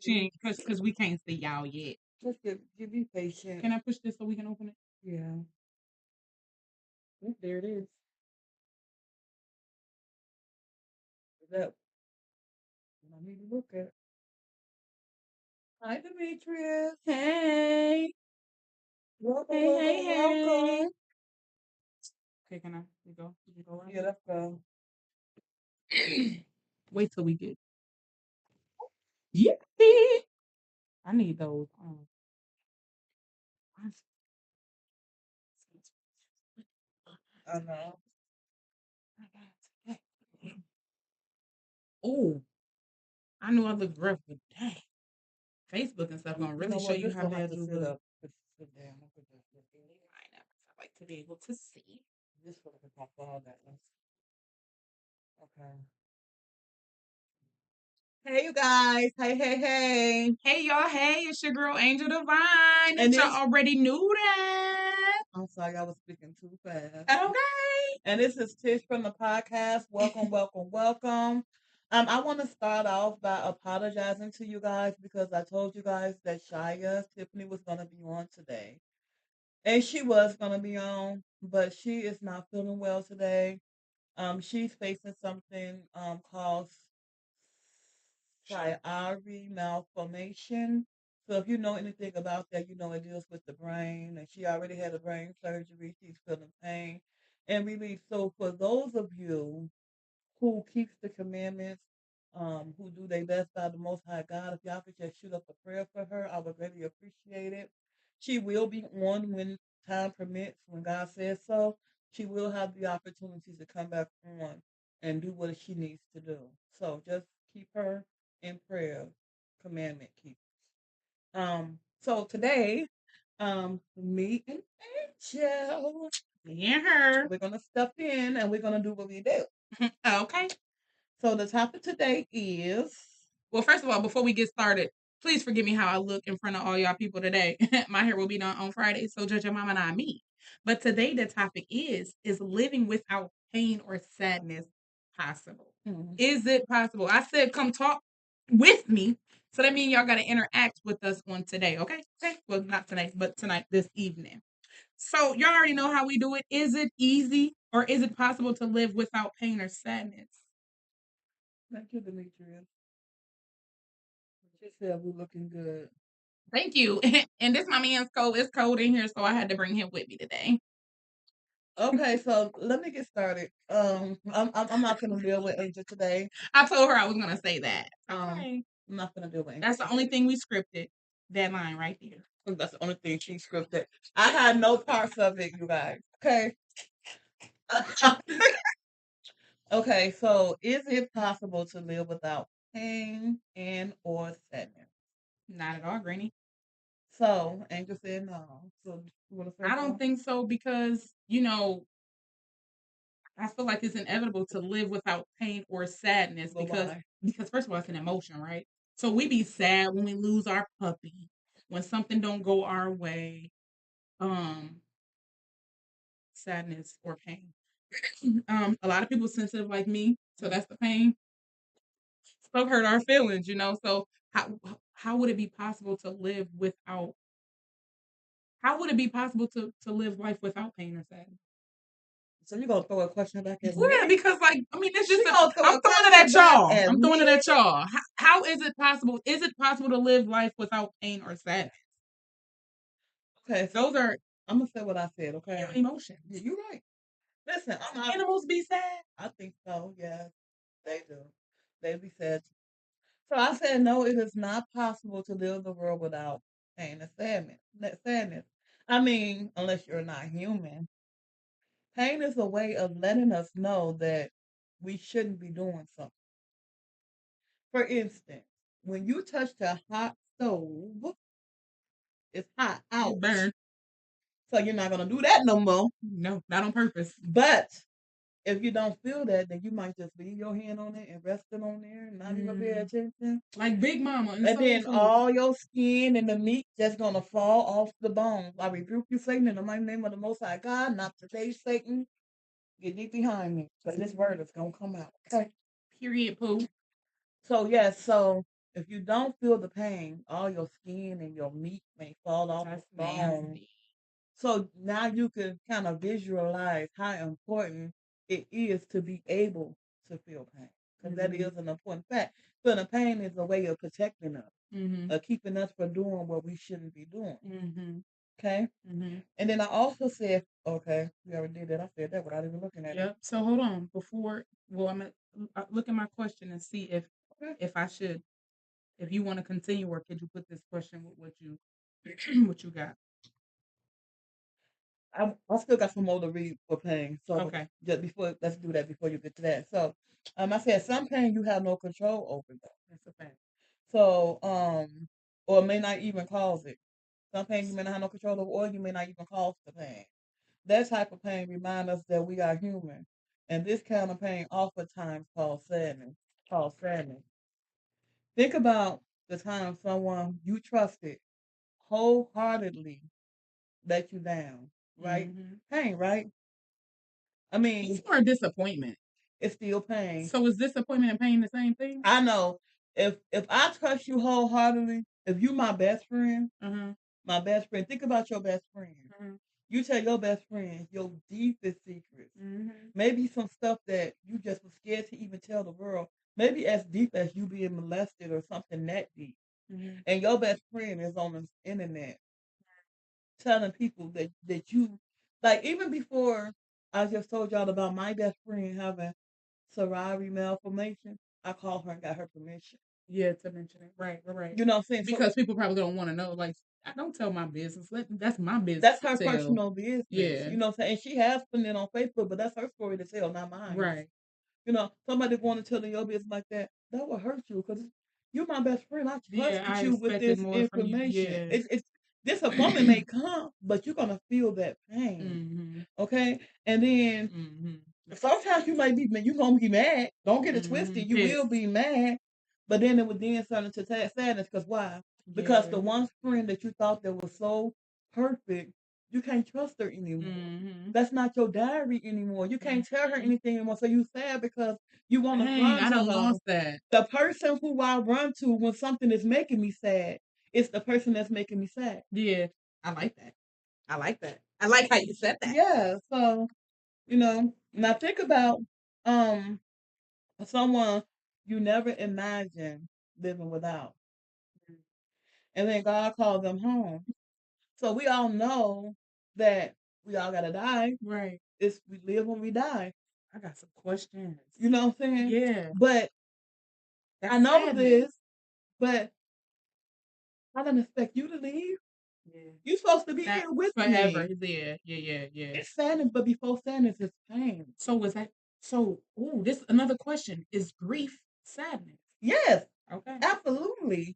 She ain't because we can't see y'all yet. Just be patient. Can I push this so we can open it? Yeah. Oh, there it is. Is that I need to look at it. Hi, Demetrius. Hey. Welcome, Hey, welcome, hey, hey. welcome. Okay, can I? You go. You go right. Yeah, let's go. Wait till we get. Yippee! I need those. I know. Oh, I knew I looked rough, but dang, Facebook and stuff gonna really show you Just how gonna have bad to you sit look. up. Sit down. I like to be able to see. This one can pop all that. Okay. Hey, you guys. Hey, hey, hey. Hey y'all, hey, it's your girl Angel Divine. And Y'all this- already knew that. I'm sorry, I was speaking too fast. Okay. And this is Tish from the podcast. Welcome, welcome, welcome. I want to start off by apologizing to you guys because I told you guys that Shia Tiffany was going to be on today. And she was going to be on, but she is not feeling well today. She's facing something called Chiari malformation. So if you know anything about that, you know it deals with the brain, and she already had a brain surgery. She's feeling pain and relief. So for those of you who keeps the commandments, who do their best by the Most High God, if y'all could just shoot up a prayer for her, I would really appreciate it. She will be on when time permits, when God says so. She will have the opportunity to come back on and do what she needs to do. So just keep her in prayer, commandment keep. So today, me and Angel, Me and her. we're gonna step in and we're gonna do what we do. Okay. So the topic today is Well, first of all, before we get started, please forgive me how I look in front of all y'all people today. My hair will be done on Friday, so judge your mama, not me. But today the topic is living without pain or sadness possible? Is it possible? I said come talk with me. So that means y'all gotta interact with us on today, okay? Okay. Well, not today, but tonight, this evening. So y'all already know how we do it. Is it easy or is it possible to live without pain or sadness? Thank you, Demetrius. She said we're looking good. Thank you. And this my man's cold. It's cold in here, so I had to bring him with me today. Okay, so let me get started. I'm not gonna deal with Angel today. I told her I was gonna say that. I'm not gonna deal with Angel. That's the only thing we scripted. That line right there. That's the only thing she scripted. I had no parts of it, you guys. Okay. Okay, so is it possible to live without pain and or sadness? Not at all, Granny. So Angel said no. So you want to say I don't think so because I feel like it's inevitable to live without pain or sadness because first of all it's an emotion, right? So we be sad when we lose our puppy, when something don't go our way, sadness or pain. A lot of people sensitive like me, so that's the pain. Stuff hurt our feelings, So how would it be possible to live without? How would it be possible to live life without pain or sadness? So you're gonna throw a question back at me? Yeah, because it's just I'm throwing it at y'all. I'm throwing it at y'all. How is it possible? Is it possible to live life without pain or sadness? Okay, so those are. I'm gonna say what I said. Okay, emotions. Yeah, you're right. Listen, Animals be sad. I think so. Yeah, they do. They be sad. So I said no. It is not possible to live the world without pain and sadness. I mean, unless you're not human. Pain is a way of letting us know that we shouldn't be doing something. For instance, when you touch the hot stove, it's hot out. Burn. So you're not gonna do that no more. No, not on purpose. But if you don't feel that, then you might just leave your hand on it and rest it on there and not even pay attention. Like Big Mama. And then all your skin and the meat just gonna fall off the bones. I rebuke you, Satan, in the mighty name of the Most High God. Not today, Satan. Get deep behind me, because this word is gonna come out. Okay. Period. Pooh. So yes, so if you don't feel the pain, all your skin and your meat may fall off That's the bone. nasty. So now you can kind of visualize how important it is to be able to feel pain, because that is an important fact. Feeling pain is a way of protecting us, of keeping us from doing what we shouldn't be doing. Okay. And then I also said, okay, we already did that. I said that without even looking at it. Yep. So hold on. Well, I'm gonna look at my question and see Okay. if you want to continue, or could you put this question with what you what you got? I still got some more to read for pain. So Okay. just before, let's do that before you get to that. So, I said some pain you have no control over though. That's a fact. So, or may not even cause it. Some pain you may not have no control over, or you may not even cause the pain. That type of pain reminds us that we are human, and this kind of pain oftentimes causes sadness. Think about the time someone you trusted wholeheartedly let you down, right? Pain, right? I mean, It's more disappointment. it's still pain. So is disappointment and pain the same thing? I know. If I trust you wholeheartedly, if you my best friend, think about your best friend. You tell your best friend your deepest secrets. Maybe some stuff that you just was scared to even tell the world. Maybe as deep as you being molested or something that deep. And your best friend is on the internet telling people that you, like, even before I just told y'all about my best friend having Ferrari malformation, I called her and got her permission. Yeah, to mention it. Right. You know what I'm saying? Because people probably don't want to know. Like, I don't tell my business. That's my business. That's her to tell. personal business. Yeah. You know what I'm saying? And she has put it on Facebook, but that's her story to tell, not mine. Right. You know, somebody want to tell your business like that will hurt you, because you're my best friend. I trusted you with this information. Yeah. It's disappointment may come, but you're gonna feel that pain. Okay, and then sometimes you might be, you're gonna be mad. Don't get it twisted. You will be mad, but then it would then turn into sadness. Because why? Because the one friend that you thought that was so perfect, you can't trust her anymore. That's not your diary anymore. You can't tell her anything anymore. So you sad because you want to run to I done her. lost that. The person who I run to when something is making me sad, it's the person that's making me sad. Yeah, I like that. I like that. I like how you said that. Yeah. So, now think about someone you never imagined living without. And then God called them home. So we all know that we all gotta die. Right. We live when we die. I got some questions. You know what I'm saying? Yeah. But I know this, but I didn't expect you to leave. Yeah. You're supposed to be here with forever. me. Yeah. It's sadness, but before sadness, it's pain. So was that? So, this another question: is grief sadness? Yes. Okay. Absolutely.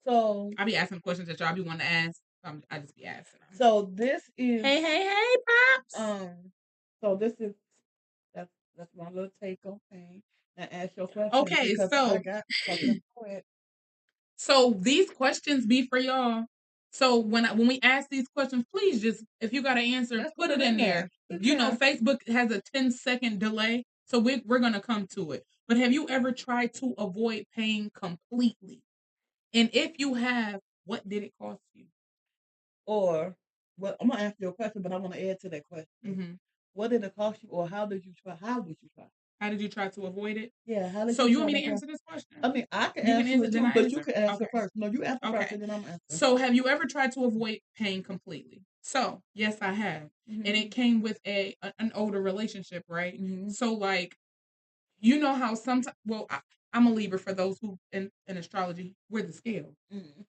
So I be asking questions that y'all be wanting to ask. I just be asking them. So this is Hey, pops. So this is that's my little take on pain. Now ask your question. Okay, so I got something for it. So these questions be for y'all. So when we ask these questions, please just, if you got an answer, put it in there. You know, Facebook has a 10-second delay, so we're gonna come to it. But have you ever tried to avoid pain completely? And if you have, what did it cost you? Or, well, I'm gonna ask you a question, but I want to add to that question. What did it cost you, or how did you try? How did you try? How did you try to avoid it? Yeah, how did So you you try want me to to answer this question? I mean, I can answer it too, but you can answer first. No, you answer first, and then I'm answering. So have you ever tried to avoid pain completely? So yes, I have, and it came with an older relationship, right? So like, you know how sometimes, well, I'm a Libra, for those who in astrology, we're the scale.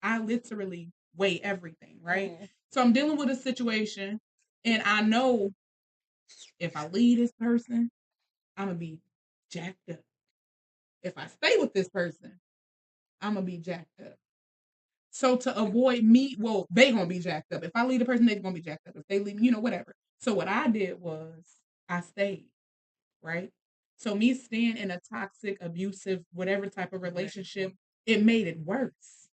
I literally weigh everything, right? So I'm dealing with a situation, and I know if I leave this person, I'm gonna be jacked up. If I stay with this person, I'm gonna be jacked up. So to avoid me, well, they gonna be jacked up. If I leave the person, they're gonna be jacked up. If they leave, whatever. So what I did was I stayed, right? So me staying in a toxic, abusive, whatever type of relationship, it made it worse.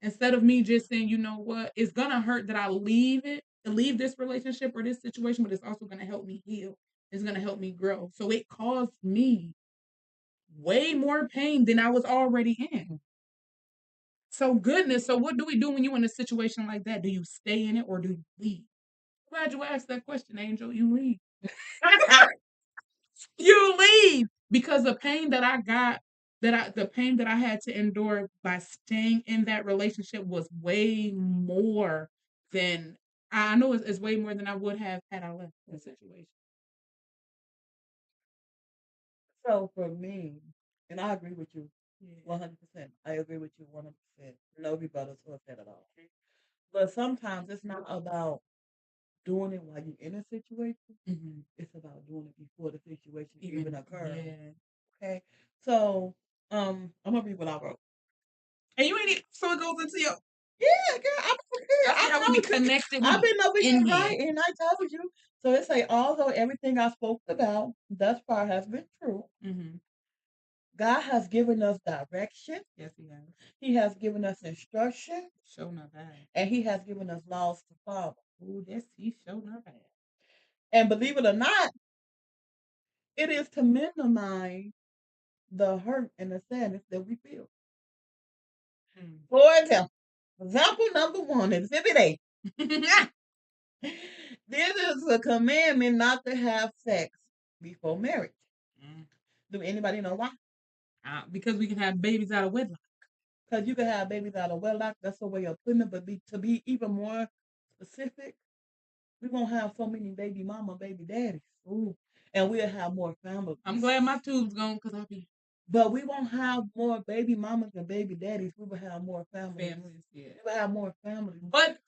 Instead of me just saying, you know what, it's gonna hurt that I leave this relationship or this situation, but it's also gonna help me heal. It's gonna help me grow. So it caused me way more pain than I was already in. So goodness, so what do we do when you're in a situation like that? Do you stay in it or do you leave? Glad you asked that question, Angel. You leave. You leave because the pain that I got, the pain that I had to endure by staying in that relationship was way more than I know it's way more than I would have had I left the situation. So for me, and I agree with you Yeah. 100%. I agree with you 100%. No rebuttals to that at all. But sometimes it's not about doing it while you're in a situation. Mm-hmm. It's about doing it before the situation even occurs. Yeah. Okay. So I'm gonna read what I wrote. And you ain't even, so it goes into your Yeah, girl, I'm prepared. see I how we be told you. connected. I've We been over here in here. writing. I told you. So it say, although everything I spoke about thus far has been true, Mm-hmm. God has given us direction. Yes, he has. He has given us instruction, Show not bad. and He has given us laws to follow. Oh, that's he show not bad. And believe it or not, it is to minimize the hurt and the sadness that we feel. Mm. For example number one, Exhibit A. This is a commandment not to have sex before marriage. Mm. Do anybody know why? Because we can have babies out of wedlock. Because you can have babies out of wedlock. That's a way of putting it. But to be even more specific, we won't have so many baby mama, baby daddies. Ooh. And we'll have more families. I'm glad my tube's gone because I'll be But we won't have more baby mamas and baby daddies. We will have more families. yeah. We will have more families. But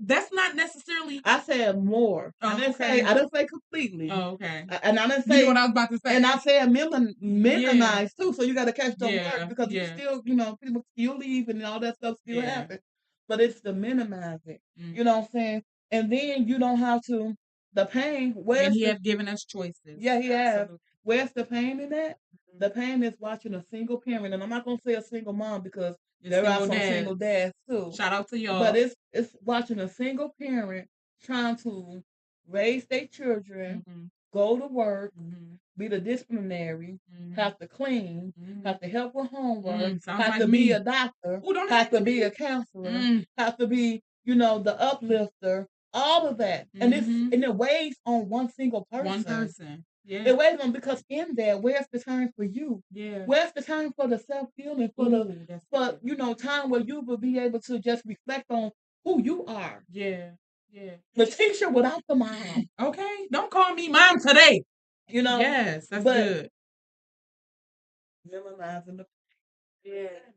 that's not necessarily. I said more. Oh, I didn't say completely. Oh, okay. And I didn't say. You know what I was about to say. And I said minimize too. So you got to catch the word because you still, people still leave and all that stuff still happens. But it's to minimize it. Mm. You know what I'm saying? And then you don't have to the pain. And he have given us choices. Yeah, he has. Where's the pain in that? The pain is watching a single parent, and I'm not gonna say a single mom because there are some single dads too. Shout out to y'all. But it's watching a single parent trying to raise their children, go to work, be the disciplinary, have to clean, have to help with homework, have to be a doctor, have to be a counselor, have to be, the uplifter, all of that. And it weighs on one single person. One person. Yeah. It weighs on because in there, where's the time for you? Yeah. Where's the time for the self-healing, time where you will be able to just reflect on who you are. Yeah. Yeah. The teacher without the mom. Okay. Don't call me mom today. Yes, that's good. Minimizing the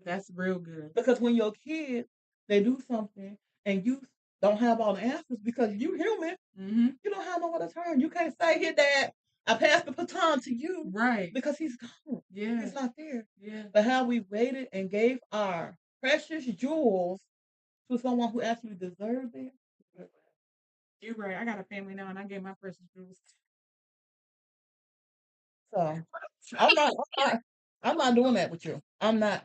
that's real good. Because when your kids they do something and you don't have all the answers because you human, you don't have nowhere to turn. You can't say here, Dad, I passed the baton to you. Right. Because he's gone. Yeah. He's not there. Yeah. But how we waited and gave our precious jewels to someone who actually deserved it. You're right. I got a family now and I gave my precious jewels. So I'm not doing that with you. I'm not.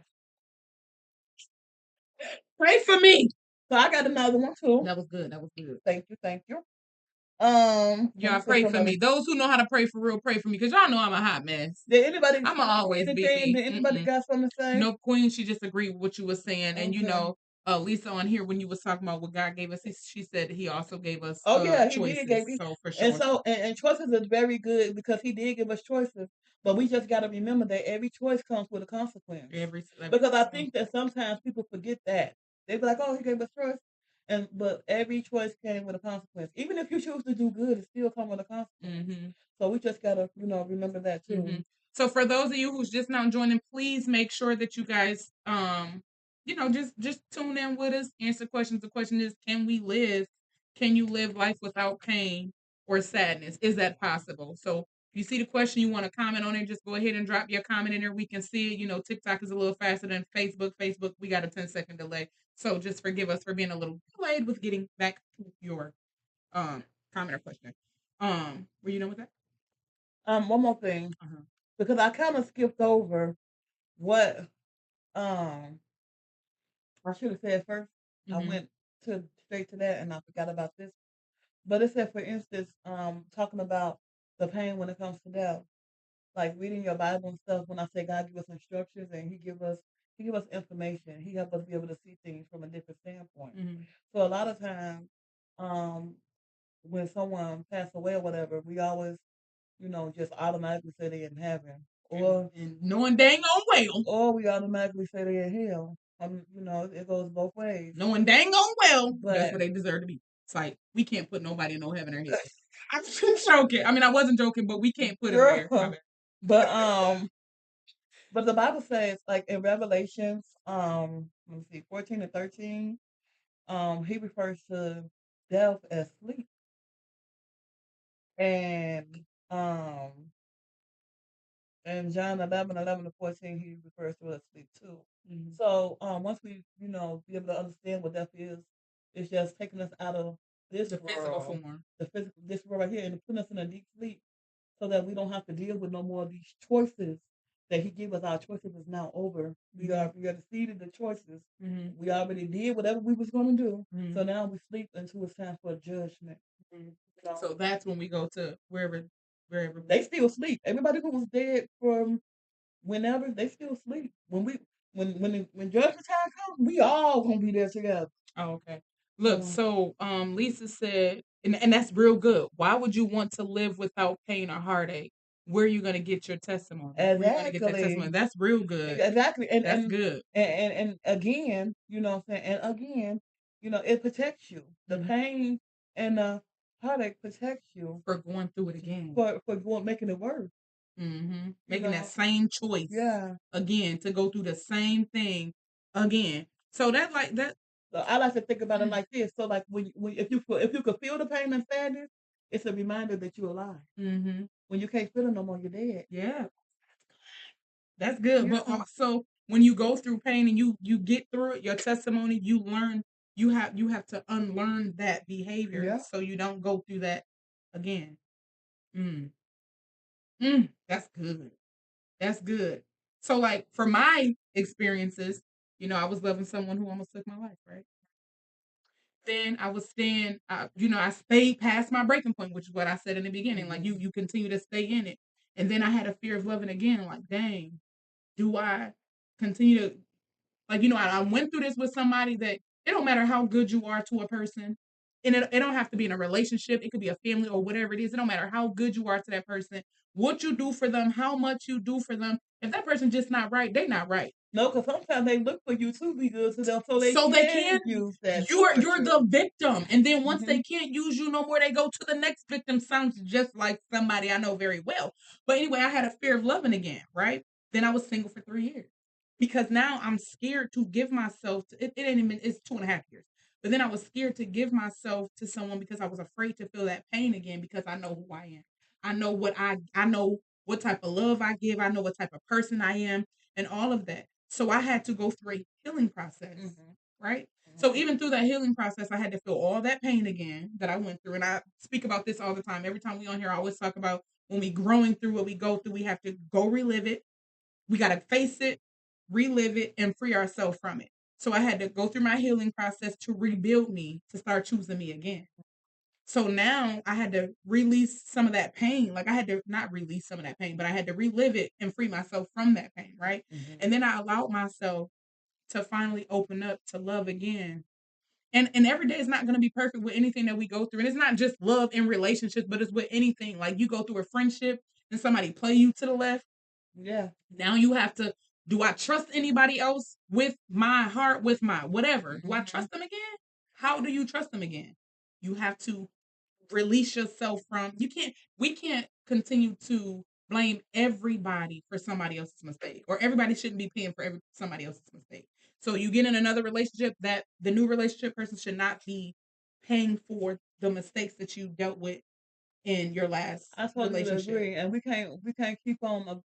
Pray for me. So I got another one too. That was good. That was good. Thank you. Y'all pray for me. Those who know how to pray for real, pray for me because y'all know I'm a hot mess. Did anybody? I'm always be. Did anybody got something to say? No, Queen. She just agreed with what you were saying, and Lisa on here when you was talking about what God gave us, she said He also gave us. Choices, he did give. So for sure. And choices is very good because He did give us choices, but we just got to remember that every choice comes with a consequence. Because I think that sometimes people forget that they be like, "Oh, He gave us choice." But every choice came with a consequence. Even if you choose to do good, it still comes with a consequence. So we just gotta, remember that too. So for those of you who's just now joining, please make sure that you guys, just tune in with us, answer questions. The question is, can you live life without pain or sadness? Is that possible? So if you see the question, you want to comment on it, just go ahead and drop your comment in there. We can see it. TikTok is a little faster than Facebook. We got a 10-second delay. So just forgive us for being a little delayed with getting back to your comment or question. Were you done with that? One more thing. Because I kind of skipped over what I should have said 1st. I went straight to that and I forgot about this. But it said, for instance, talking about the pain when it comes to death. like reading your Bible and stuff. When I say God give us instructions and He give us information, He help us be able to see things from a different standpoint. Mhm. So a lot of times, um, when someone passed away or whatever, we always, just automatically say they in heaven, And knowing dang on well, or we automatically say they in hell. It goes both ways. knowing dang on well, that's But where they deserve to be. It's like we can't put nobody in no heaven or hell. I'm just joking. I mean, I wasn't joking, but we can't put them there. My girl, bad. but the Bible says, like in Revelations, let me see, 14 and 13, he refers to death as sleep, and and John 11 to 14, he refers to it as sleep too. Mhm. So once we, be able to understand what death is, it's just taking us out of this The physical world, form. this world right here, and putting us in a deep sleep, so that we don't have to deal with no more of these choices that He gave us. Our choices is now over. We are defeated the choices. Mhm. We already did whatever we was going to do. Mhm. So now we sleep until it's time for judgment. So that's when we go to wherever They still sleep. Everybody who was dead from whenever, they still sleep. When judgment time comes, we all gonna be there together. Oh, okay. Look, so Lisa said, and that's real good. Why would you want to live without pain or heartache? Where are you gonna get your testimony? Where you gonna get that testimony? Exactly. That's real good. Exactly. That's good. And again, what I'm saying, and again, it protects you. The pain and the heartache protects you For going through it again. for making it worse. Making that same choice. Yeah. Again, to go through the same thing again. So that like that. So I like to think about it like this. So like when if you could feel the pain and sadness, it's a reminder that you're alive. When you can't feel it no more, you're dead. Yeah. That's good. Yeah. But also when you go through pain and you get through it, your testimony, you learn you have to unlearn that behavior Yeah. so you don't go through that again. That's good. That's good. So like for my experiences, I was loving someone who almost took my life, right? Then I was staying, I stayed past my breaking point, which is what I said in the beginning. Like you continue to stay in it. And then I had a fear of loving again. Like, dang, do I continue to like, I went through this with somebody that it don't matter how good you are to a person. And it don't have to be in a relationship. It could be a family or whatever it is. It don't matter how good you are to that person, what you do for them, how much you do for them. If that person just not right, they not right. No, because sometimes they look for you to be good to them, so they can use that. You're the victim, and then once they can't use you no more, they go to the next victim. Sounds just like somebody I know very well. But anyway, I had a fear of loving again, right? Then I was single for 3 years because now I'm scared to give myself. It ain't even. It's 2.5 years. But then I was scared to give myself to someone because I was afraid to feel that pain again because I know who I am. I know I know what type of love I give. I know what type of person I am, and all of that. So I had to go through a healing process, right? So even through that healing process, I had to feel all that pain again that I went through. And I speak about this all the time. Every time we on here, I always talk about when we growing through what we go through, we have to go relive it. We got to face it, relive it, and free ourselves from it. So I had to go through my healing process to rebuild me, to start choosing me again. So now I had to release some of that pain. Like I had to not release some of that pain, but I had to relive it and free myself from that pain, right? And then I allowed myself to finally open up to love again. And every day is not going to be perfect with anything that we go through. And it's not just love in relationships, but it's with anything. Like you go through a friendship and somebody play you to the left. Yeah. Now you have to, do I trust anybody else with my heart, with my whatever? Do I trust them again? How do you trust them again? You have to release yourself from, we can't continue to blame everybody for somebody else's mistake, or everybody shouldn't be paying for somebody else's mistake. So you get in another relationship, that the new relationship person should not be paying for the mistakes that you dealt with in your last I totally relationship. agree, and we can't keep on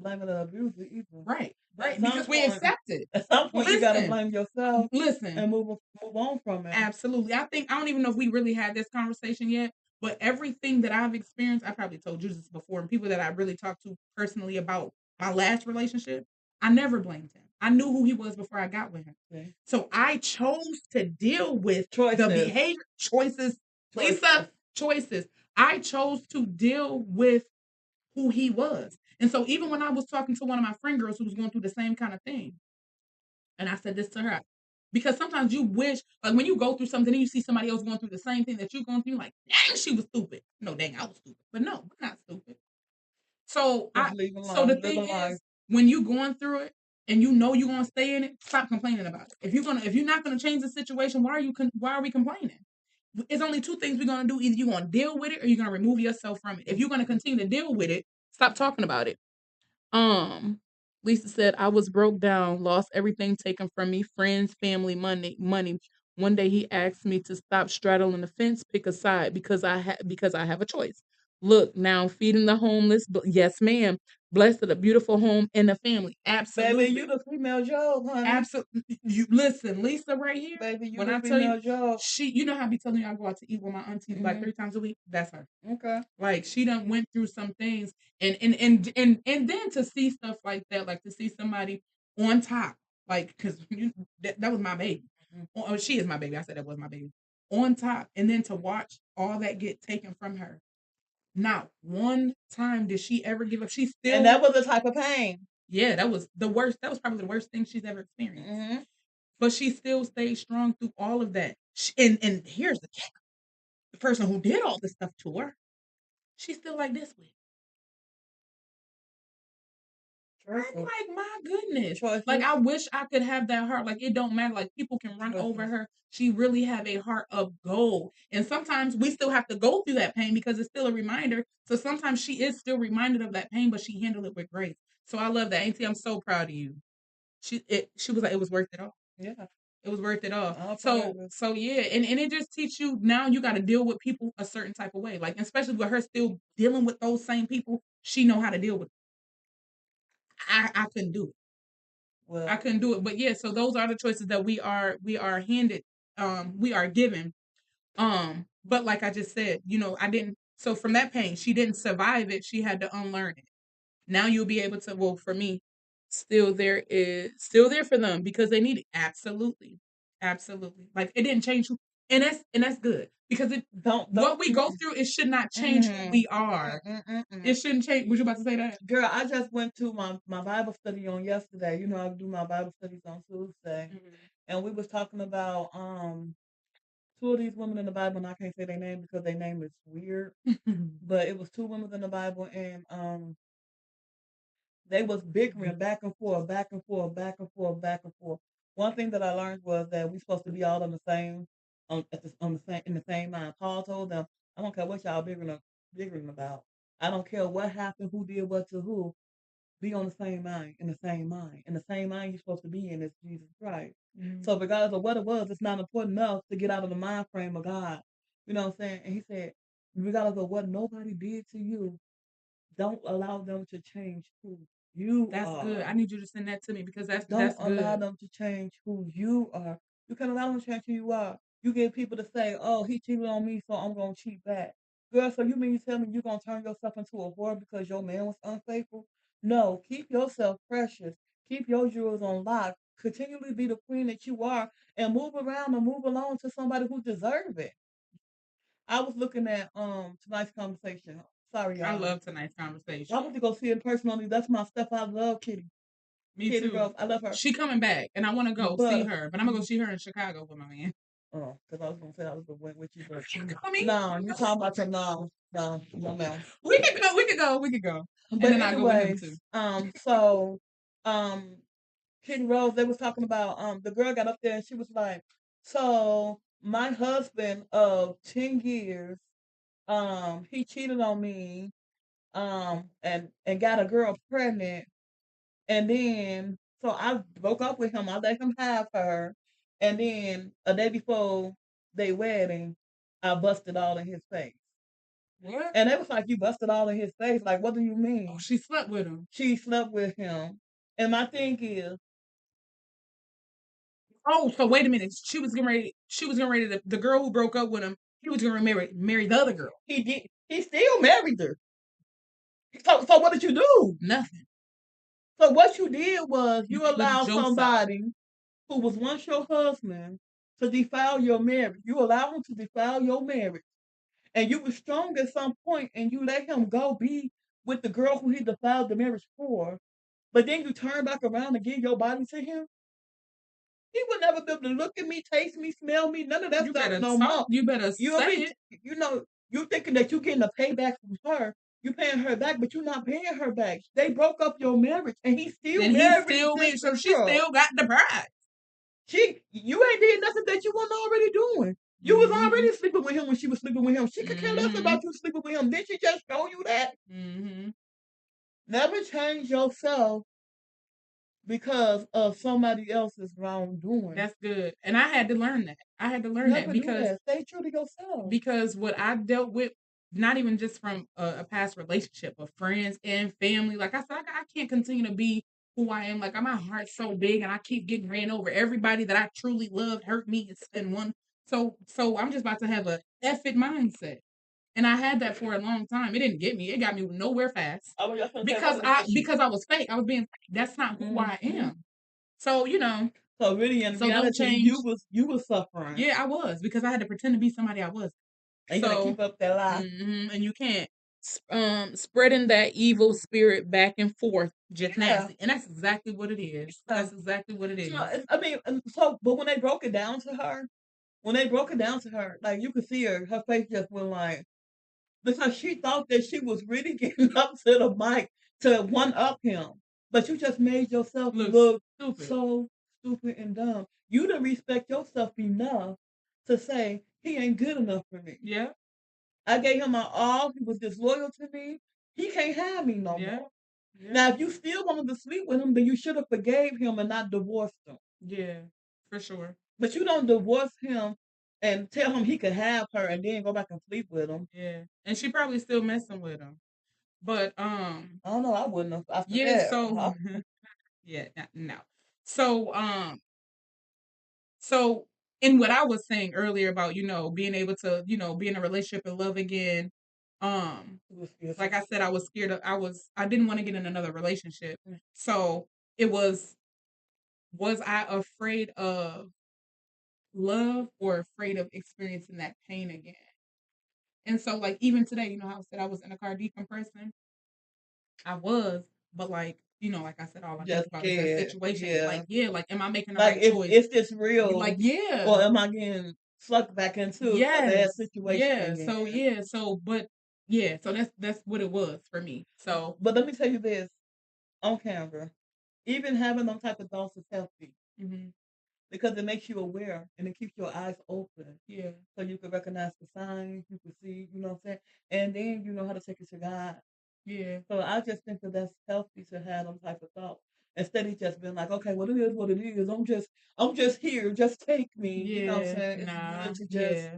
blaming the abuser either. Right, At because we point, accept it. At some point, you gotta Listen, blame yourself listen, and move on from it. absolutely. I don't even know if we really had this conversation yet, but everything that I've experienced, I probably told you this before, and people that I really talked to personally about my last relationship, I never blamed him. I knew who he was before I got with him. Okay. So I chose to deal with Choices. the behavior choices. Lisa, choices. I chose to deal with who he was. And so even when I was talking to one of my friend girls who was going through the same kind of thing, and I said this to her, because sometimes you wish, like when you go through something and you see somebody else going through the same thing that you're going through, like, dang, she was stupid. No, dang, I was stupid. But no, we're not stupid. So Just leave so the alone, live thing a life. is, when you going through it and you know you're gonna stay in it, stop complaining about it. If you're not gonna change the situation, why are we complaining? It's only two things we're gonna do. Either you're gonna deal with it or you're gonna remove yourself from it. If you're gonna continue to deal with it, stop talking about it. Um, Lisa said, I was broke down, lost everything taken from me, friends, family, money. One day he asked me to stop straddling the fence, pick a side because I have a choice. Look, now I'm feeding the homeless. Yes, ma'am. Blessed with a beautiful home and a family. Baby, Absolutely. you the female Job, honey. Absolutely. You listen, Lisa right here. Baby, you When the I tell you, female Job. you know how I be telling you I go out to eat with my auntie like 3 times a week. That's her. Okay. Like she done went through some things, and then to see stuff like that, like to see somebody on top, like because that was my baby. Oh, she is my baby. I said that was my baby on top, and then to watch all that get taken from her. Not one time did she ever give up. She still, And that was a type of pain. yeah, that was the worst. That was probably the worst thing she's ever experienced. But she still stayed strong through all of that. And here's the catch: the person who did all this stuff to her, she's still like this with. I'm like, my goodness. Like, I wish I could have that heart. Like, it don't matter. Like, people can run over her. She really have a heart of gold. And sometimes we still have to go through that pain because it's still a reminder. So sometimes she is still reminded of that pain, but she handled it with grace. So I love that. Auntie, I'm so proud of you. She was like, it was worth it all. Yeah. It was worth it all. All So praises. so yeah, and it just teach you now you got to deal with people a certain type of way. Like especially with her still dealing with those same people, she know how to deal with it. I couldn't do it. I Well, couldn't do it. But yeah, so those are the choices that we are handed, we are given. But like I just said, you know, I didn't. So from that pain, she didn't survive it. She had to unlearn it. Now you'll be able to. Well, for me, still there for them because they need it. Absolutely, absolutely. Like it didn't change who, and that's good because it don't what we go through it should not change who we are. It shouldn't change. Was you about to say that? Girl, I just went to my Bible study on yesterday. You know, I do my Bible studies on Tuesday. And we was talking about two of these women in the Bible, and I can't say their name because their name is weird. But it was two women in the Bible, and they was bickering back and forth, back and forth, back and forth, back and forth. One thing that I learned was that we're supposed to be all on the same, on the same in the same mind. Paul told them, "I don't care what y'all bickering about. I don't care what happened, who did what to who. Be on the same mind, in the same mind. And the same mind you're supposed to be in is Jesus Christ. So regardless of what it was, it's not important enough to get out of the mind frame of God. You know what I'm saying? And he said, regardless of what nobody did to you, don't allow them to change who you That's are. good. I need you to send that to me because that's Don't allow good. them to change who you are. You can allow them to change who you are. You get people to say, "Oh, he cheated on me, so I'm gonna cheat back." Girl, so you mean you tell me you're gonna turn yourself into a whore because your man was unfaithful? No, keep yourself precious. Keep your jewels on lock. Continually be the queen that you are, and move around and move along to somebody who deserve it. I was looking at tonight's conversation. Sorry, I y'all. love tonight's conversation. I want to go see it personally. That's my stuff. I love Kitty. Me Kitty too. Rose. I love her. She coming back, and I want to go see But her, but I'm gonna go see her in Chicago with my man. oh, because I was gonna say I was gonna went with you, but Coming? no, you talking about your no, ma'am. We could go. We could go. We could go. And But then I'll go with him anyways, too. so Kitty Rose, they was talking about the girl got up there and she was like, so my husband of 10 years, he cheated on me, and got a girl pregnant, and then so I broke up with him. I let him have her, and then a day before they wedding, I busted all in his face. What? And it was like, you busted all in his face. Like, what do you mean? Oh, she slept with him. She slept with him. And my thing is, Oh, so wait a minute. She was getting ready. She was getting ready to. The girl who broke up with him. He was going to marry the other girl. he still married her. So what did you do? Nothing. So what you did was you Good allowed Joseph. somebody who was once your husband to defile your marriage. You allowed him to defile your marriage. And you were strong at some point and you let him go be with the girl who he defiled the marriage for, but then you turn back around and give your body to him, he would never be able to look at me, taste me, smell me, none of that You stuff better no talk. more. You better You'll say be, it. you know, you thinking that you getting a payback from her. You paying her back, but you're not paying her back. They broke up your marriage, and he still And he married still this is. So she girl. still got the prize. You ain't did nothing that you wasn't already doing. You was Mm-hmm. already sleeping with him when she was sleeping with him. She could care less Mm-hmm. about you sleeping with him. Didn't she just show you that? Mm-hmm. Never change yourself because of somebody else's wrongdoing. That's good. And I had to learn that. I had to learn that Never do that. Stay true to yourself. because what I dealt with, not even just from a past relationship, but friends and family. Like I said, I can't continue to be who I am. Like my heart's so big, and I keep getting ran over. Everybody that I truly loved hurt me in one. So I'm just about to have a F it mindset, and I had that for a long time. It didn't get me. It got me nowhere fast I was just gonna say, because what was the because I was fake. I was being fake. That's not who I am. So So really, in so don't reality, change. you was suffering, Yeah, I was because I had to pretend to be somebody I wasn't. and you gotta So keep up that lie. and you can't spreading that evil spirit back and forth just Yeah. nasty, and that's exactly what it is. That's exactly what it is. I mean, so but when they broke it down to her, like you could see her face just went like, because she thought that she was really getting up to the mic to one up him, but you just made yourself look stupid. so stupid and dumb. You didn't respect yourself enough to say he ain't good enough for me. Yeah. I gave him my all. He was disloyal to me. He can't have me no more. Yeah. Now, if you still wanted to sleep with him, then you should have forgave him and not divorced him. Yeah, for sure. But you don't divorce him and tell him he could have her and then go back and sleep with him. Yeah, and she probably still messing with him. But I don't know. I wouldn't have. After yeah. that. So yeah, no. So so in what I was saying earlier about being able to be in a relationship and love again, like I said, I was scared of I didn't want to get in another relationship. So it was I afraid of love or afraid of experiencing that pain again? And so like even today, how I said I was in a car decompressing? I was, but like I said, all I think just about is that scared. situation. Yeah. Like am I making the Like right choice? is this real? Like yeah. Or am I getting sucked back into a bad Yes. situation Yeah. again? So yeah. So but yeah. So that's what it was for me. So But let me tell you this on camera. Even having them type of thoughts is healthy because it makes you aware and it keeps your eyes open. yeah. So you can recognize the signs, you can see, you know what I'm saying? And then you know how to take it to God. Yeah. So I just think that that's healthy to have them type of thoughts. Instead of just being like, okay, well it is what it is. I'm just here, just take me. You know what I'm saying? It's good to just,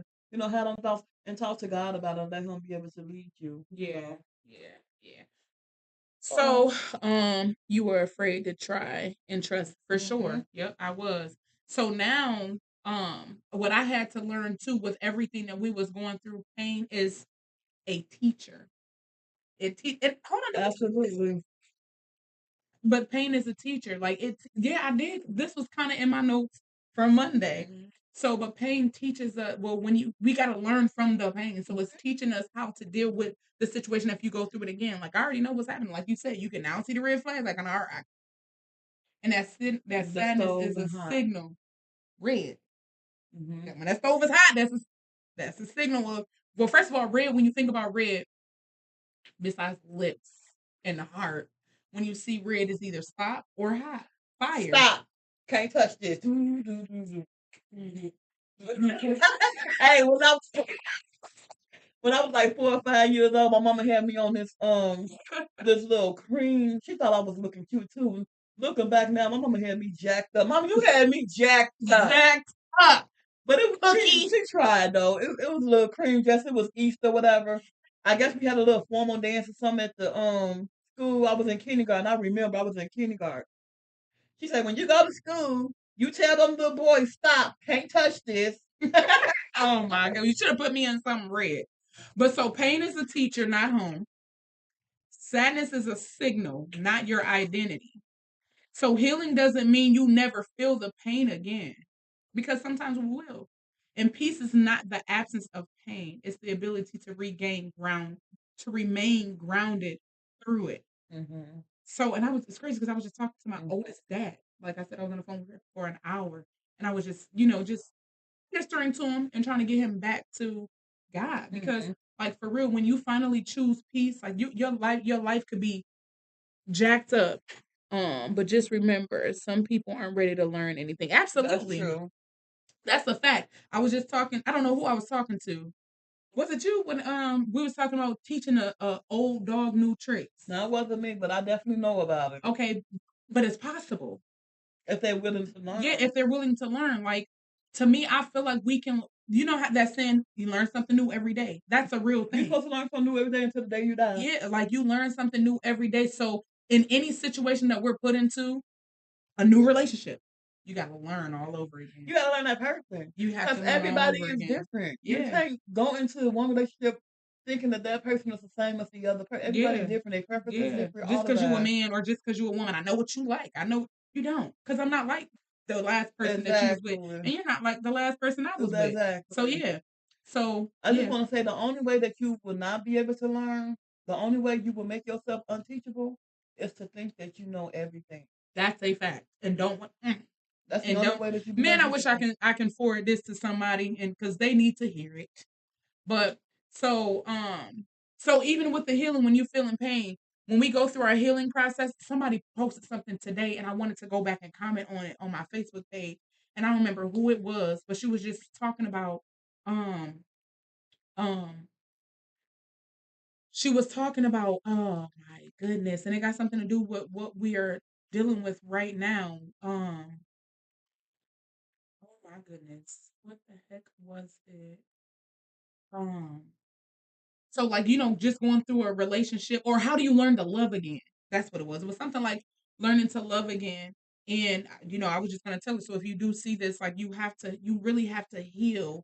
have them thoughts and talk to God about it and let him be able to lead you. Yeah. Yeah. So, you were afraid to try and trust for sure. Yep, I was. So now, what I had to learn too with everything that we was going through, pain is a teacher. It hold on, Absolutely. but pain is a teacher. Like I did. This was kind of in my notes from Monday. So, but pain teaches us. Well, we got to learn from the pain. So it's teaching us how to deal with the situation if you go through it again. Like I already know what's happening. Like you said, you can now see the red flags. Like, all right, and that sadness is a signal. Red. When that stove is hot, that's a signal of. Well, first of all, red. When you think about red, besides lips and the heart, when you see red, is either stop or hot. Fire. Stop. Can't touch this. Hey, when I was like 4 or 5 years old, my mama had me on this little cream. She thought I was looking cute too. Looking back now, my mama had me jacked up. Mama, you had me jacked up. Jacked up. But it was she tried though. It was a little cream dress. It was Easter, whatever. I guess we had a little formal dance or something at the school. I was in kindergarten. I remember I was in kindergarten. She said, when you go to school, you tell them little boys, stop, can't touch this. Oh my God. You should have put me in something red. But so pain is a teacher, not home. Sadness is a signal, not your identity. So healing doesn't mean you never feel the pain again, because sometimes we will. And peace is not the absence of pain, it's the ability to regain ground, to remain grounded through it. Mhm. So, and it's crazy because I was just talking to my Mhm. oldest dad. Like I said, I was on the phone with him for an hour, and I was just, just ministering to him and trying to get him back to God. Because, Mhm. like for real, when you finally choose peace, like your life could be jacked up. But just remember, some people aren't ready to learn anything. That's Absolutely. true. That's a fact. I was just talking, I don't know who I was talking to. Was it you when we was talking about teaching a old dog new tricks? Now, it wasn't me, but I definitely know about it Okay, but it's possible. if they're willing to Yeah, learn. if they're willing to learn. Like to me, I feel like we can, how that saying, you learn something new every day. That's a real You're thing. supposed to learn something new every day until the day you die. Yeah, like you learn something new every day. So in any situation that we're put into, a new relationship, you gotta learn all over again. You gotta learn that person You have because to learn all everybody over is again. different. You Yeah. can't go into one relationship thinking that that person is the same as the other person. Everybody's Yeah. different. Their preferences Yeah. different. Just All of because you a that. man or just because you a woman, I know what you like. I know you don't. Because I'm not like the last person that you was with. Exactly. And you're not like the last person I was with. So Exactly. yeah. So I just yeah, want to say the only way that you will not be able to learn, the only way you will make yourself unteachable, is to think that you know everything. that's a fact. And don't That's the and only don't way that you be man, I wish I unteachable. can forward this to somebody and because they need to hear it. But so so even with the healing, when you feel in pain, when we go through our healing process, somebody posted something today and I wanted to go back and comment on it on my Facebook page. And I don't remember who it was, but she was just talking about um um she was talking about oh my goodness, and it got something to do with what we are dealing with right now. Oh my goodness. What the heck was it? Um So, like, just going through a relationship, or how do you learn to love again? That's what it was. It was something like learning to love again. And, I was just going to tell you. So, if you do see this, like, you really have to heal.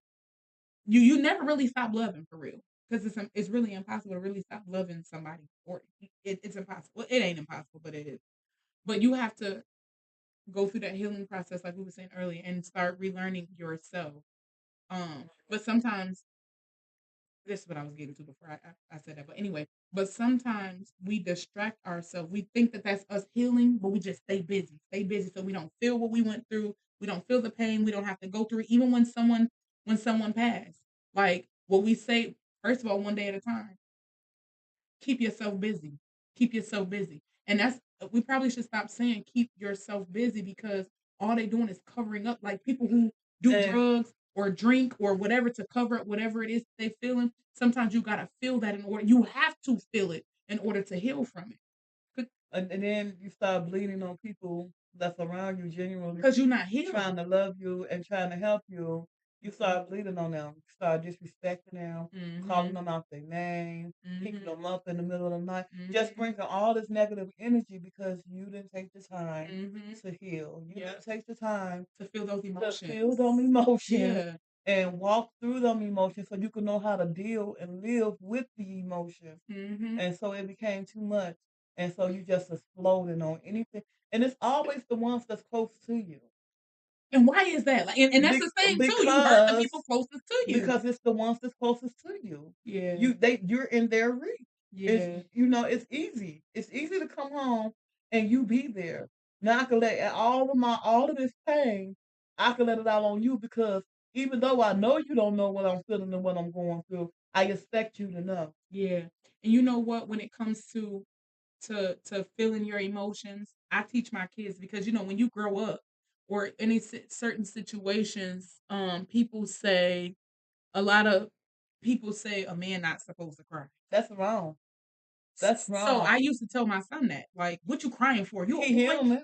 You never really stop loving for real because it's really impossible to really stop loving somebody, or it's impossible. Well, it ain't impossible, but it is. But you have to go through that healing process, like we were saying earlier, and start relearning yourself. But sometimes this is what I was getting to before I said that. But anyway, but sometimes we distract ourselves. We think that that's us healing, but we just stay busy, so we don't feel what we went through. We don't feel the pain. We don't have to go through it. Even when someone passed, like what we say. First of all, one day at a time. Keep yourself busy. Keep yourself busy, and that's we probably should stop saying keep yourself busy because all they doing is covering up. Like people who do And drugs or drink or whatever to cover up whatever it is they feeling. Sometimes you gotta feel that in order. You have to feel it in order to heal from it. and then you start bleeding on people that's around you genuinely Because you're not healed. trying to love you and trying to help you. You start bleeding on them. You start disrespecting them, calling Mm-hmm. them out their name, picking Mm-hmm. them up in the middle of the night, just Mm-hmm. bringing all this negative energy because you didn't take the time Mm-hmm. to heal. You Yeah. didn't take the time To feel those to emotions. feel them emotions Yeah. and walk through them emotions so you can know how to deal and live with the emotions. Mm-hmm. And so it became too much. And so you just exploding on anything. And it's always the ones that's close to you. And why is that? Like, and that's Be- the thing too. You hurt the because people closest to you. because it's the ones that's closest to you. Yeah. You're in their reach. It's Yeah. it's easy. It's easy to come home and you be there. Now I can let all of this pain, I can let it out on you because even though I know you don't know what I'm feeling and what I'm going through, I expect you to know. Yeah. And you know what? When it comes to feeling your emotions, I teach my kids because when you grow up or in certain situations, people say a lot of people say a man not supposed to cry. That's wrong. That's So I wrong. used to tell my son that, like, what you crying for? You a He boy, human.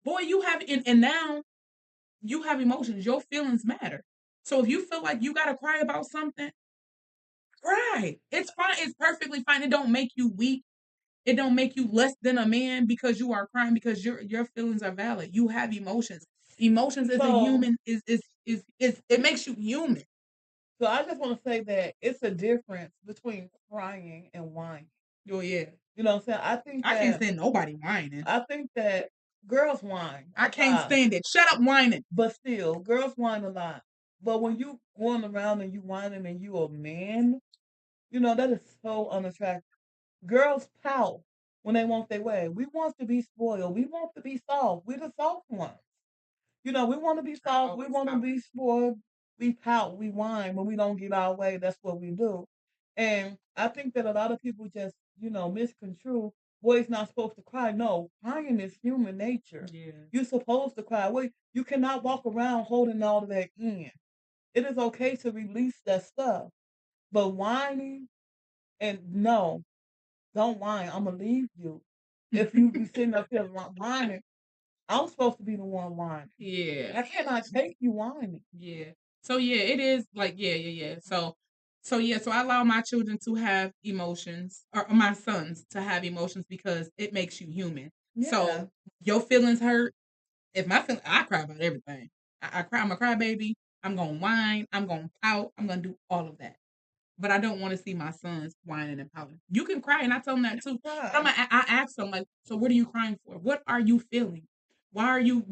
boy. You have and now you have emotions. Your feelings matter. So if you feel like you gotta cry about something, cry. It's fine. It's perfectly fine. It don't make you weak. It don't make you less than a man because you are crying because your feelings are valid. You have emotions. Emotions as a So human is it makes you human. so I just want to say that it's a difference between crying and whining. Oh yeah. You know what I'm saying? I think I can't that stand nobody whining. I think that girls whine I a can't lot, stand it. Shut up whining. but still, girls whine a lot. But when you going around and you whining and you a man, that is so unattractive. Girls pout. when they want their way. We want to be spoiled. We want to be soft. We're the soft ones. We want to be I soft. We always want to pout. be spoiled. We pout. We whine when we don't get our way. That's what we do. And I think that a lot of people just, misconstrue. Boys not supposed to cry. No, crying is human nature. Yeah. You're supposed to cry. Wait, you cannot walk around holding all of that in. It is okay to release that stuff. But whining and no, don't whine. I'm gonna leave you. If you be sitting up here whining, I'm supposed to be the one whining. Yeah. I cannot take you whining. Yeah. So yeah, it is like yeah. So I allow my children to have emotions, or my sons to have emotions because it makes you human. Yeah. So your feelings hurt. If my feelings, I cry about everything. I cry. I'm a crybaby. I'm gonna whine. I'm gonna pout. I'm gonna do all of that. But I don't want to see my sons whining and pouting. You can cry, and I tell them that too. But I ask them like, so what are you crying for? What are you feeling? Why are you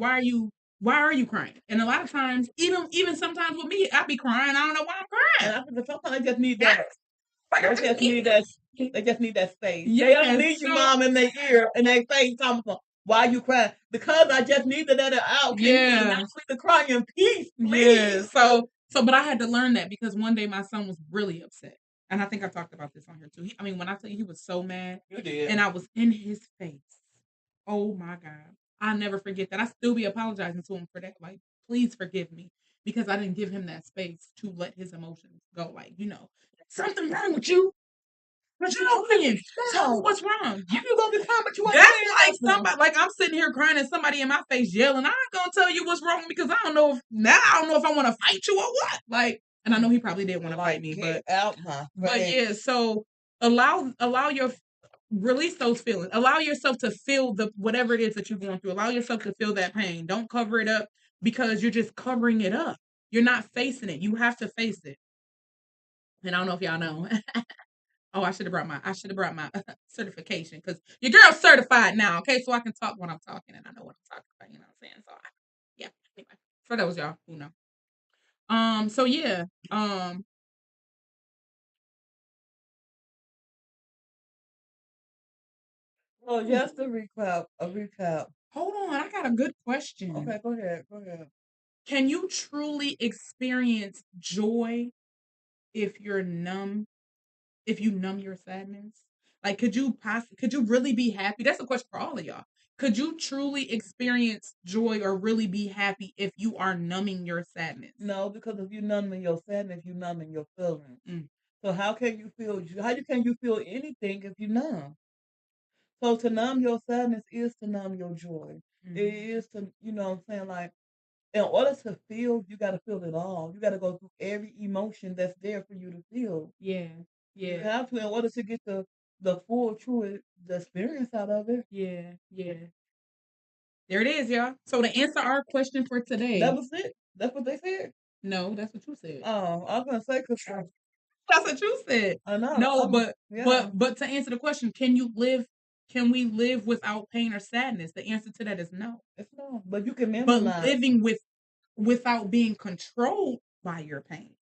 crying? And a lot of times, even sometimes with me, I be crying. I don't know why I'm crying. And I think sometimes I just need that. They just need that. They just need that space. They don't Yes, need your mom in their ear and they face talking about why you crying. Because I just need to let it out. Can you allow Yeah. me to cry in peace, Yeah. please? But I had to learn that because one day my son was really upset. And I think I talked about this on here too. When I tell you he was so mad You did. and I was in his face. Oh my God. I'll never forget that. I still be apologizing to him for that. Like, please forgive me because I didn't give him that space to let his emotions go. Like, something wrong with you. What you doing? Tell me what's wrong. You gonna be crying, but you That's like somebody, like I'm sitting here crying and somebody in my face yelling. I ain't gonna tell you what's wrong because I don't know if I want to fight you or what. Like, and I know he probably did want to fight me, get out my but face. yeah. So allow your release those feelings. Allow yourself to feel the whatever it is that you're going through. Allow yourself to feel that pain. Don't cover it up because you're just covering it up. You're not facing it. You have to face it. And I don't know if y'all know. Oh, I should have brought my certification because your girl's certified now. Okay, so I can talk when I'm talking and I know what I'm talking about. You know what I'm saying? So yeah. Anyway, for those y'all who know. So yeah. Well, just a recap. Hold on, I got a good question. Okay, go ahead. Can you truly experience joy if you're numb? If you numb your sadness? Like, could you really be happy? That's a question for all of y'all. Could you truly experience joy or really be happy if you are numbing your sadness? No, because if you're numbing your sadness, you're numbing your feelings. Mm. So how can you feel? Can you feel anything if you numb? So to numb your sadness is to numb your joy. It is to, what I'm saying, like, in order to feel, you got to feel it all. You got to go through every emotion that's there for you to feel. Yeah. You Yeah. have to in order to get the full, true the experience out of it. Yeah. Yeah. There it is, y'all. So to answer our question for today. That was it. That's what they said. No, that's what you said. Oh, I was gonna say because That's what you said. I know. No, Yeah. but to answer the question, can we live without pain or sadness? The answer to that is no. It's no. But you can But minimize. living without being controlled by your pain.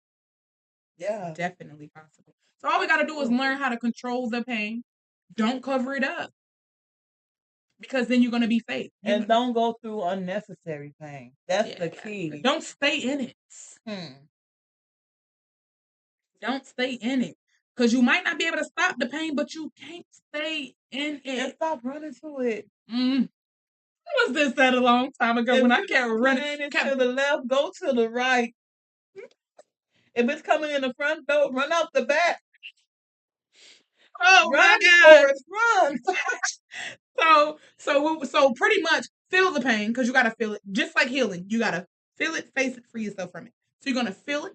Yeah. Definitely possible. So all we gotta do is learn how to control the pain. Don't cover it up. Because then you're gonna be safe. And don't go through unnecessary pain. That's the key. Don't stay in it. Don't stay in it. Because you might not be able to stop the pain, but you can't stay in it. And stop running to it. Was this that a long time ago when I kept running? To the left, go to the right. If it's coming in the front door, run out the back. Oh run, my God! Run! So pretty much feel the pain because you gotta feel it. Just like healing, you gotta feel it, face it, free yourself from it. So you're gonna feel it,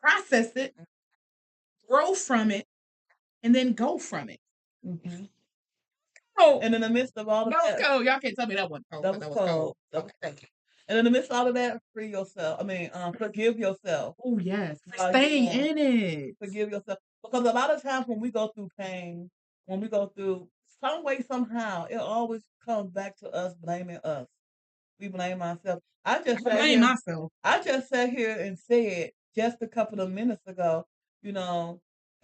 process it, grow from it, and then go from it. Mm-hmm. Oh, and in the midst of all of that, cold. Y'all can't tell me that one. That was cold. And in the midst of all of that, free yourself. Forgive yourself. Oh yes, staying in it. Forgive yourself because a lot of times when we go through pain, when we go through some way somehow, it always comes back to us blaming us. We blame ourselves. I just sat here and said just a couple of minutes ago,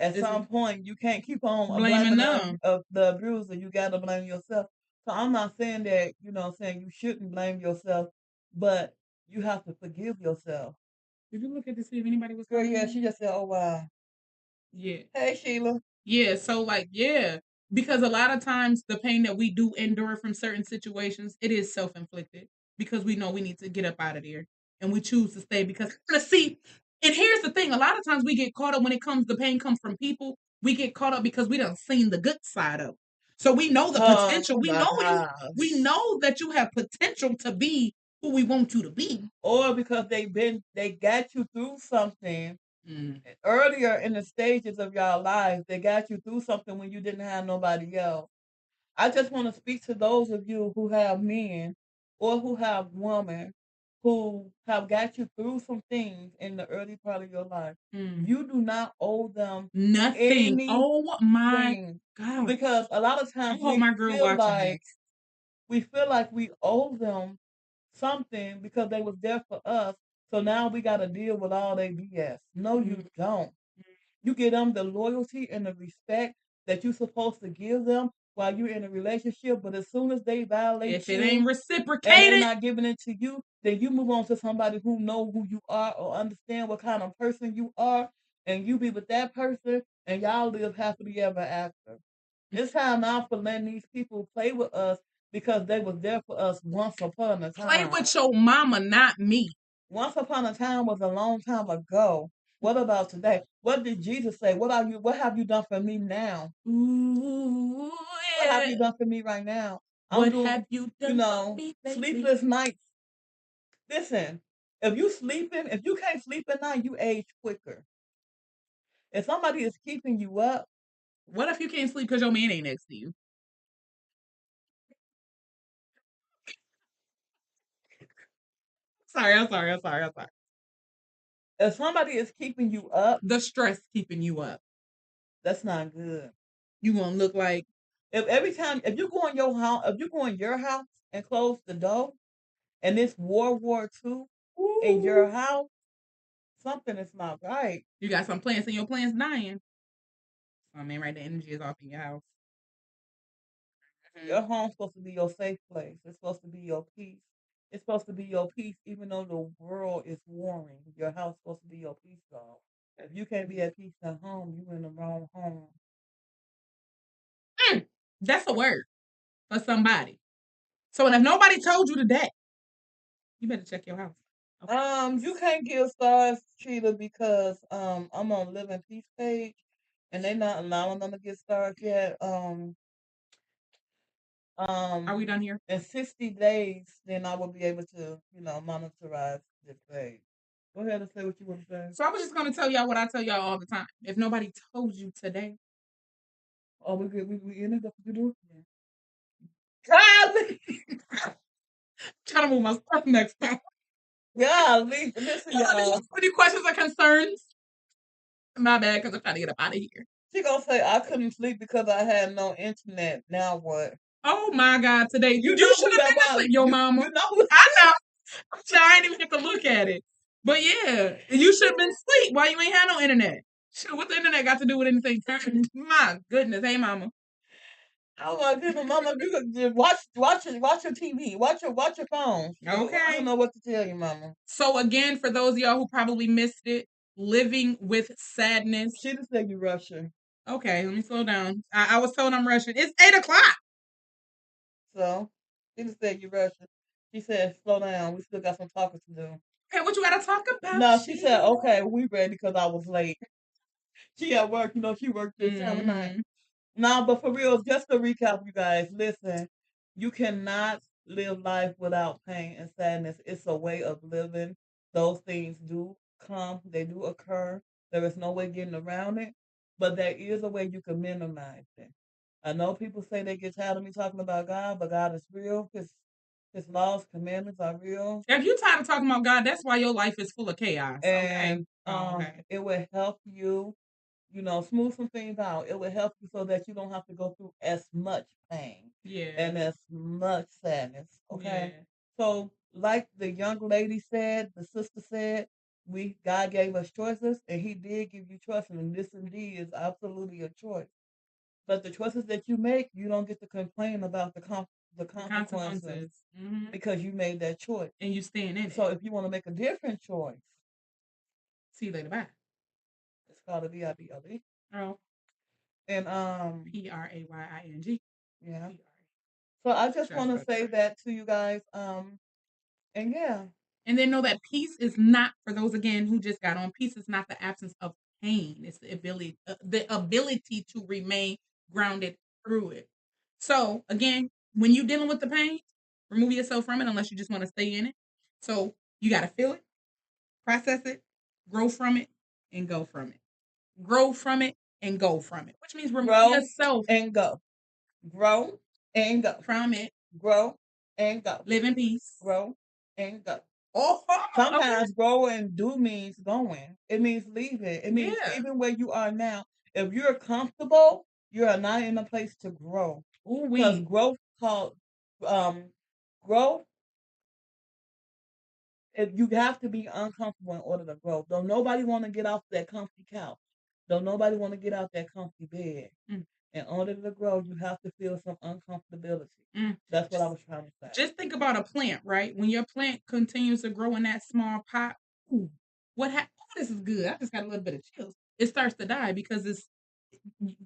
At Is some it point, you can't keep on blaming blaming them? the abuser. You got to blame yourself. So I'm not saying that, saying you shouldn't blame yourself, but you have to forgive yourself. Did you look at to see if anybody was Girl, coming yeah, in? she just said, "Oh wow, Yeah. hey Sheila." Yeah, so like, yeah, because a lot of times the pain that we do endure from certain situations, it is self-inflicted because we know we need to get up out of there and we choose to stay because let's see. And here's the thing, a lot of times we get caught up when it comes the pain comes from people, we get caught up because we done seen the good side of it. So we know the Oh potential. We my know we gosh. know that you have potential to be who we want you to be. Or because they got you through something Mm. earlier in the stages of y'all lives. They got you through something when you didn't have nobody else. I just want to speak to those of you who have men or who have women who have got you through some things in the early part of your life. Mm. You do not owe them Nothing. Oh my anything God. because a lot of I times hope my girl watching this. we feel like we owe them something because they was there for us. So now we got to deal with all their BS. No, you Mm. don't. You give them the loyalty and the respect that you're supposed to give them while you're in a relationship. But as soon as they violate If it you ain't and they're reciprocated, not giving it to you, then you move on to somebody who know who you are or understand what kind of person you are, and you be with that person, and y'all live happily ever after. It's time now for letting these people play with us because they was there for us once upon a play time. with your mama, not me. Once upon a time was a long time ago. What about today? What did Jesus say? What have you done for me now? Ooh, What have yeah. you done for me right now? I'm What doing, have you done for me lately? sleepless nights. Listen, if you can't sleep at night, you age quicker. If somebody is keeping you up, What if you can't sleep because your man ain't next to you? Sorry, I'm sorry, I'm sorry, I'm sorry. if somebody is keeping you up, The stress keeping you up. that's not good. You gonna look like If you go in your house and close the door, and it's World War II in your house, something is not right. you got some plants and your plants dying. I mean, right, the energy is off in your house. Your home's supposed to be your safe place. It's supposed to be your peace. It's supposed to be your peace, even though the world is warring. Your house supposed to be your peace zone. If you can't be at peace at home, you in the wrong home. That's a word for somebody. So, and if nobody told you today, you better check your house. Okay. You can't give stars, Cheetah, because I'm on Live in Peace page, and they're not allowing them to get stars yet. Are we done here? In 60 days, then I will be able to, monetize this page. Go ahead and say what you want to say. So I was just gonna tell y'all what I tell y'all all the time. If nobody told you today, Oh, we good. We in it. That's what we do. golly, trying to move my stuff next time. Golly, listen, y'all. Any questions or concerns? My bad, because I'm trying to get up out of here. She gonna say I couldn't sleep because I had no internet. Now what? Oh my God, today you know should who have that been asleep, your mama. You know who? I know. I ain't even have to look at it. But yeah, you should have been asleep. Why you ain't had no internet? Shit, what the internet got to do with anything? My goodness, hey mama. Oh my goodness, Mama, you could just watch your TV, watch your phone. I Okay. don't know what to tell you, Mama. So again, for those of y'all who probably missed it, living with sadness. She just said you rushing. Okay, let me slow down. I was told I'm rushing. It's 8:00. So she just said you rushing. She said slow down. We still got some talking to do. Okay, what you gotta talk about? No, she said okay. We ready because I was late. She at work. She worked this time of night. No, but for real, just to recap, you guys, listen, you cannot live life without pain and sadness. It's a way of living. Those things do come, they do occur. There is no way getting around it, but there is a way you can minimize it. I know people say they get tired of me talking about God, but God is real. His laws, commandments are real. If you tired of talking about God, that's why your life is full of chaos. And okay. It will help you smooth some things out. It will help you so that you don't have to go through as much pain and as much sadness. Okay. Yeah. So, like the young lady said, the sister said, God gave us choices, and He did give you choices, and this indeed is absolutely a choice. But the choices that you make, you don't get to complain about the The consequences consequences. Hmm. because you made that choice. And you staying in So it. if you want to make a different choice, See you later. Bye. it's called a VIBLE. Oh, And Praying. yeah. So I just Shout want out to to say her. that to you guys. And yeah, And then know that peace is not, for those again who just got on, peace is not the absence of pain. It's the ability to remain grounded through it. So again, when you're dealing with the pain, remove yourself from it unless you just want to stay in it. So you got to feel it, process it, grow from it, and go from it. Grow from it and go from it, which means remove grow yourself and go, grow and go, from it. grow and go, Live in peace. grow and go. Oh, okay. Sometimes grow and do means going. It means leaving. It means Yeah. leaving where you are now. If you're comfortable, you are not in a place to grow. Ooh Because wee. growth, if you have to be uncomfortable in order to grow. Don't nobody want to get off that comfy couch. Don't nobody want to get out that comfy bed. Mm. In order to grow, you have to feel some uncomfortability. Mm. That's what I was trying to say. Just think about a plant, right? When your plant continues to grow in that small pot, ooh, what happens? Oh, this is good. I just got a little bit of chills. It starts to die because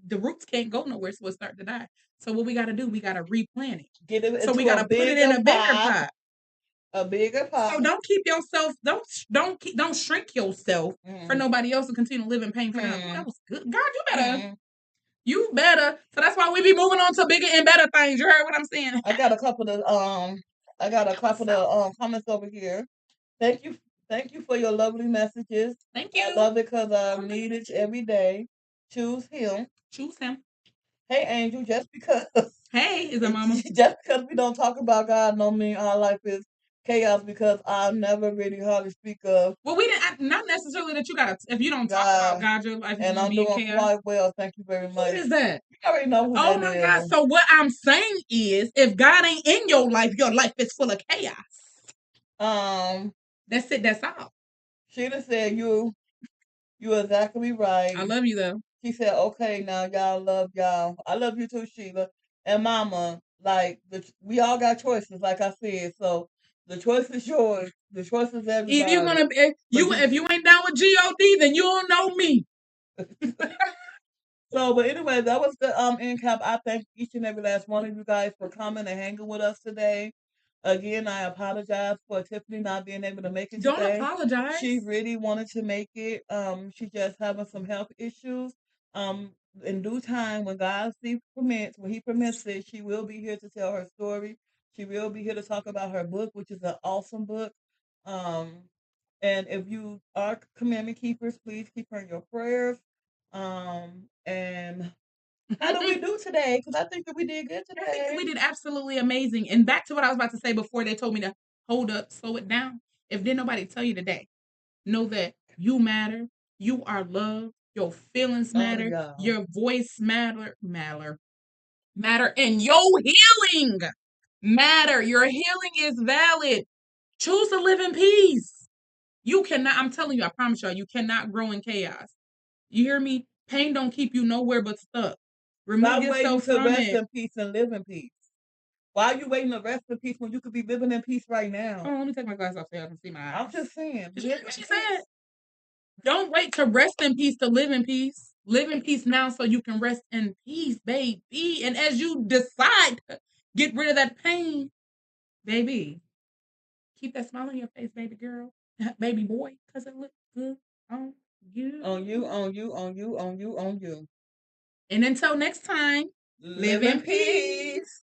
the roots can't go nowhere, so it starts to die. So what we got to do? We got to replant it. Get it So we into got a to put it in bigger a bigger pot. pot. A bigger pot. So don't keep yourself. Don't shrink yourself for nobody else to continue to live in pain for them. Ooh, that was good. God, you better. You better. So that's why we be moving on to bigger and better things. You heard what I'm saying? I got a couple of comments over here. Thank you for your lovely messages. Thank you. I love it because I need it every day. Choose him. Choose him. Hey, Angel, just because. Hey, is it mama? Just because we don't talk about God, don't mean our life is chaos. Because I never really hardly speak of. Well, we didn't. Not necessarily that you gotta. If you don't talk about God, your life is and gonna I'm be in doing chaos. quite well. Thank you very much. What is that? You already know who that is. Oh my God! So what I'm saying is, if God ain't in your life is full of chaos. That's it. That's all. Sheila said you're exactly right. I love you though. She said, "Okay, now y'all love y'all. I love you too, Sheila and Mama. Like we all got choices, like I said. So the choice is yours. The choice is everybody. If you wanna, if you ain't down with God, then you don't know me. So, but anyway, that was the end cap. I thank each and every last one of you guys for coming and hanging with us today. Again, I apologize for Tiffany not being able to make it Don't today. apologize. She really wanted to make it. She just having some health issues. In due time, when God permits, when He permits it, she will be here to tell her story. She will be here to talk about her book, which is an awesome book. And if you are commandment keepers, please keep her in your prayers. And how did we do today? Because I think that we did good today. I think that we did absolutely amazing. And back to what I was about to say before they told me to hold up, slow it down. If didn't nobody tell you today, know that you matter. You are loved. Your feelings matter. Your voice matter, and your healing matter. Your healing is valid. Choose to live in peace. You cannot. I'm telling you. I promise y'all. You cannot grow in chaos. You hear me? Pain don't keep you nowhere but stuck. Remove yourself from rest it. in peace and live in peace. Why are you waiting to rest in peace when you could be living in peace right now? Oh, let me take my glasses off so y'all can see my eyes. I'm just saying. Did you hear what she said? Don't wait to rest in peace to live in peace. Live in peace now so you can rest in peace, baby. And as you decide to get rid of that pain, baby, keep that smile on your face, baby girl, baby boy, because it looks good on you. On you, on you, on you, on you, on you. And until next time, live in peace.